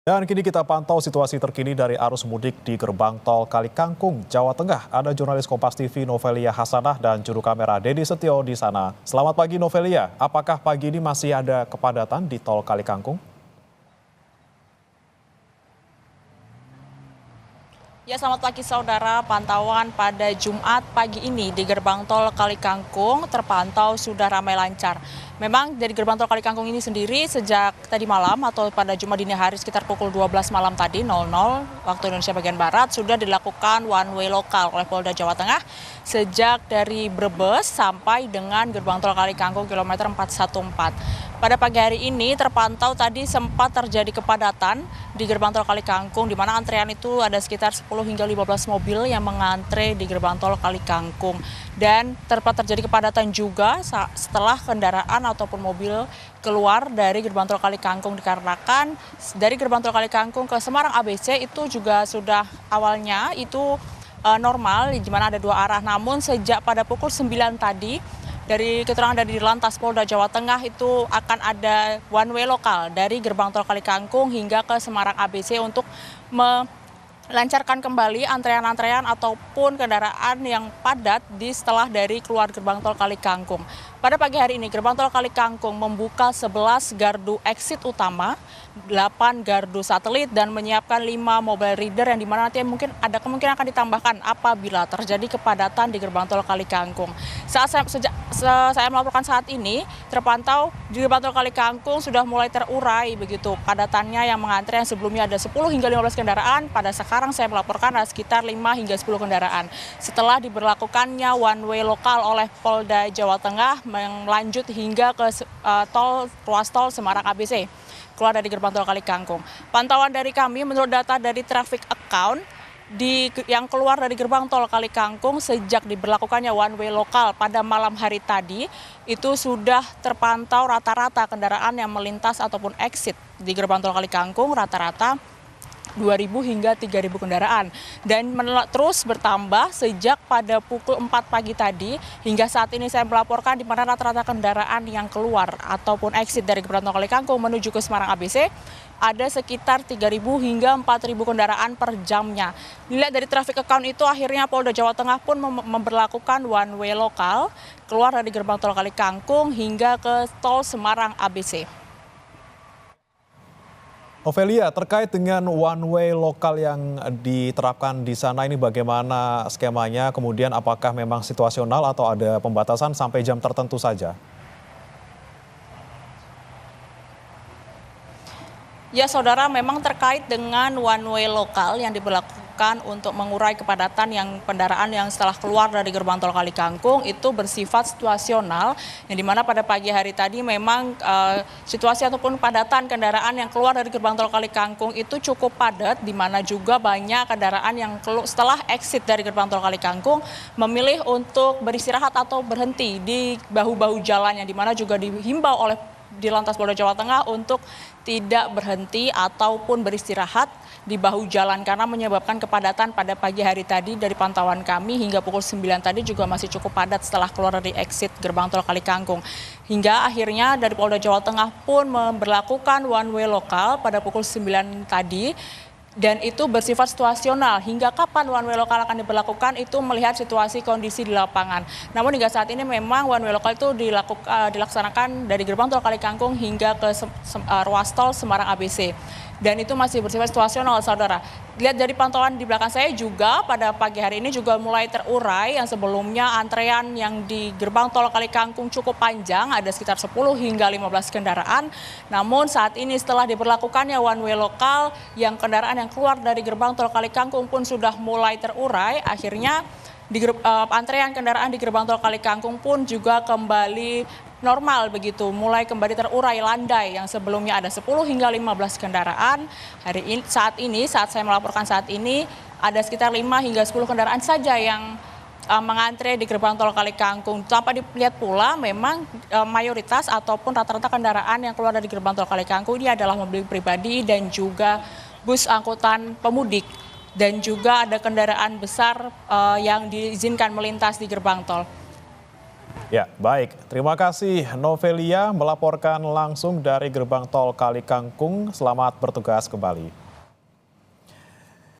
Dan kini kita pantau situasi terkini dari arus mudik di gerbang tol Kalikangkung, Jawa Tengah. Ada jurnalis Kompas TV Novelia Hasanah dan juru kamera Dedi Setio di sana. Selamat pagi Novelia, apakah pagi ini masih ada kepadatan di tol Kalikangkung? Ya, selamat pagi saudara. Pantauan pada Jumat pagi ini di gerbang tol Kalikangkung terpantau sudah ramai lancar. Memang dari gerbang tol Kalikangkung ini sendiri sejak tadi malam atau pada Jumat dini hari sekitar pukul 12 malam tadi 00 waktu Indonesia bagian Barat sudah dilakukan one way lokal oleh Polda Jawa Tengah sejak dari Brebes sampai dengan gerbang tol Kalikangkung kilometer 414. Pada pagi hari ini terpantau tadi sempat terjadi kepadatan di gerbang tol Kalikangkung di mana antrean itu ada sekitar 10 hingga 15 mobil yang mengantre di gerbang tol Kalikangkung. Dan terjadi kepadatan juga setelah kendaraan ataupun mobil keluar dari gerbang tol Kalikangkung dikarenakan dari gerbang tol Kalikangkung ke Semarang ABC itu juga sudah awalnya itu normal di mana ada dua arah. Namun sejak pada pukul 9 tadi dari keterangan dari Lantas Polda Jawa Tengah itu akan ada one way lokal dari gerbang tol Kalikangkung hingga ke Semarang ABC untuk melancarkan kembali antrean-antrean ataupun kendaraan yang padat setelah dari keluar gerbang tol Kalikangkung. Pada pagi hari ini gerbang tol Kalikangkung membuka 11 gardu exit utama, 8 gardu satelit dan menyiapkan 5 mobile reader yang dimana nanti mungkin ada kemungkinan akan ditambahkan apabila terjadi kepadatan di gerbang tol Kalikangkung. Sejak saya melaporkan saat ini terpantau di gerbang tol Kalikangkung sudah mulai terurai begitu padatannya yang mengantre yang sebelumnya ada 10 hingga 15 kendaraan, pada sekarang saya melaporkan ada sekitar 5 hingga 10 kendaraan. Setelah diberlakukannya one way lokal oleh Polda Jawa Tengah melanjut hingga ke ruas tol Semarang ABC keluar dari gerbang tol Kalikangkung. Pantauan dari kami menurut data dari traffic account yang keluar dari gerbang tol Kalikangkung sejak diberlakukannya one way lokal pada malam hari tadi itu sudah terpantau rata-rata kendaraan yang melintas ataupun exit di gerbang tol Kalikangkung rata-rata 2.000 hingga 3.000 kendaraan dan terus bertambah sejak pada pukul 4 pagi tadi hingga saat ini saya melaporkan di mana rata-rata kendaraan yang keluar ataupun exit dari gerbang tol Kalikangkung menuju ke Semarang ABC ada sekitar 3.000 hingga 4.000 kendaraan per jamnya. Dilihat dari traffic account itu akhirnya Polda Jawa Tengah pun memberlakukan one way lokal keluar dari gerbang tol Kalikangkung hingga ke tol Semarang ABC. Novelia, terkait dengan one way lokal yang diterapkan di sana ini bagaimana skemanya? Kemudian apakah memang situasional atau ada pembatasan sampai jam tertentu saja? Ya saudara, memang terkait dengan one way lokal yang diberlakukan untuk mengurai kepadatan yang kendaraan yang setelah keluar dari gerbang tol Kalikangkung itu bersifat situasional, yang dimana pada pagi hari tadi memang situasi ataupun padatan kendaraan yang keluar dari gerbang tol Kalikangkung itu cukup padat, di mana juga banyak kendaraan yang setelah exit dari gerbang tol Kalikangkung memilih untuk beristirahat atau berhenti di bahu-bahu jalan, yang dimana juga dihimbau oleh di Lantas Polda Jawa Tengah untuk tidak berhenti ataupun beristirahat di bahu jalan karena menyebabkan kepadatan pada pagi hari tadi. Dari pantauan kami hingga pukul 9 tadi juga masih cukup padat setelah keluar dari exit gerbang tol Kalikangkung. Hingga akhirnya dari Polda Jawa Tengah pun memberlakukan one way lokal pada pukul 9 tadi. Dan itu bersifat situasional. Hingga kapan one way lokal akan diberlakukan itu melihat situasi kondisi di lapangan. Namun hingga saat ini memang one way lokal itu dilaksanakan dari gerbang tol Kalikangkung hingga ke ruas tol Semarang ABC. Dan itu masih bersifat situasional, saudara. Lihat dari pantauan di belakang saya juga pada pagi hari ini juga mulai terurai, yang sebelumnya antrean yang di gerbang tol Kalikangkung cukup panjang, ada sekitar 10 hingga 15 kendaraan. Namun saat ini setelah diberlakukannya one way lokal, yang kendaraan yang keluar dari gerbang tol Kalikangkung pun sudah mulai terurai. Akhirnya antrean kendaraan di gerbang tol Kalikangkung pun juga kembali normal begitu, mulai kembali terurai landai, yang sebelumnya ada 10 hingga 15 kendaraan. Saat saya melaporkan saat ini ada sekitar 5 hingga 10 kendaraan saja yang mengantre di gerbang tol Kalikangkung. Tanpa dilihat pula memang mayoritas ataupun rata-rata kendaraan yang keluar dari gerbang tol Kalikangkung ini adalah mobil pribadi dan juga bus angkutan pemudik. Dan juga ada kendaraan besar yang diizinkan melintas di gerbang tol. Ya, baik. Terima kasih Novelia melaporkan langsung dari gerbang tol Kali Kangkung. Selamat bertugas kembali.